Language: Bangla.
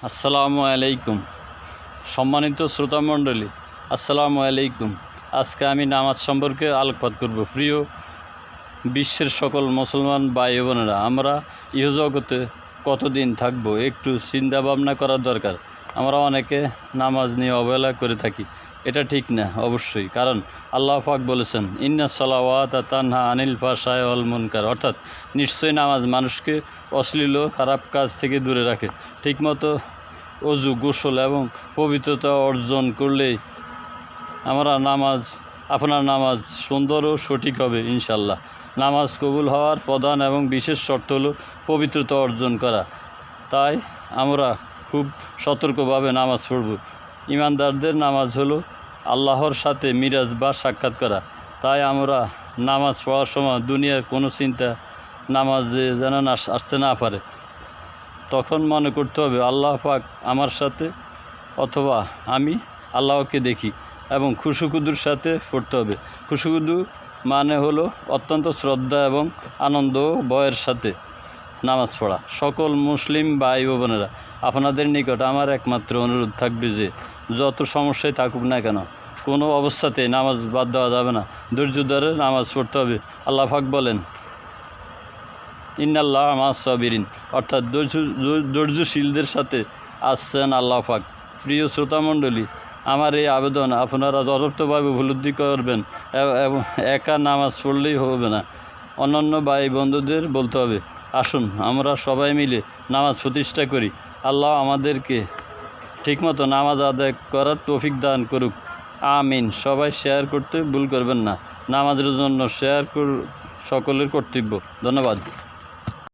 আসসালামু আলাইকুম। সম্মানিত শ্রোতামণ্ডলী, আসসালামু আলাইকুম। আজকে আমি নামাজ সম্পর্কে আলোকপাত করব। প্রিয় বিশ্বের সকল মুসলমান ভাই বোনেরা, আমরা ইহজগতে কতদিন থাকবো একটু চিন্তা ভাবনা করার দরকার। আমরা অনেকে নামাজ নিয়ে অবহেলা করে থাকি, এটা ঠিক না অবশ্যই। কারণ আল্লাহ পাক বলেছেন, ইন্না সালাওয়াতা তানহা আনিল ফাহশাই ওয়াল মুনকার, অর্থাৎ নিশ্চয়ই নামাজ মানুষকে অশ্লীল ও খারাপ কাজ থেকে দূরে রাখে। ঠিকমতো অজু, গোসল এবং পবিত্রতা অর্জন করলেই আপনার নামাজ সুন্দর ও সঠিক হবে ইনশাল্লাহ। নামাজ কবুল হওয়ার প্রধান এবং বিশেষ শর্ত হলো পবিত্রতা অর্জন করা। তাই আমরা খুব সতর্কভাবে নামাজ পড়ব। ইমানদারদের নামাজ হলো আল্লাহর সাথে মিরাজ বা সাক্ষাৎ করা। তাই আমরা নামাজ পড়ার সময় দুনিয়ার কোনো চিন্তা নামাজে যেন আসতে না পারে। তখন মনে করতে হবে আল্লাহ পাক আমার সাথে, অথবা আমি আল্লাহকে দেখি, এবং খুশুখুদুর সাথে পড়তে হবে। খুশুখুদু মানে হলো অত্যন্ত শ্রদ্ধা এবং আনন্দ ভয়ের সাথে নামাজ পড়া। সকল মুসলিম ভাই ও বোনেরা, আপনাদের নিকট আমার একমাত্র অনুরোধ থাকবে যে যত সমস্যায় থাকুক না কেন, কোনো অবস্থাতেই নামাজ বাদ দেওয়া যাবে না। ধৈর্য ধরে নামাজ পড়তে হবে। আল্লাহ পাক বলেন, ইন্নাল্লাহ মা'আস সাবিরিন, অর্থাৎ ধৈর্যশীলদের সাথে আসছেন আল্লাহ পাক। প্রিয় শ্রোতামণ্ডলী, আমার এই আবেদন আপনারা যথার্থভাবে উপলব্ধি করবেন এবং একা নামাজ পড়লেই হবে না, অন্যান্য ভাই বন্ধুদের বলতে হবে। আসুন আমরা সবাই মিলে নামাজ প্রতিষ্ঠা করি। আল্লাহ আমাদেরকে ঠিকমতো নামাজ আদায় করার তৌফিক দান করুক, আমিন। সবাই শেয়ার করতে ভুল করবেন না। নামাজের জন্য শেয়ার সকলের কর্তব্য। ধন্যবাদ।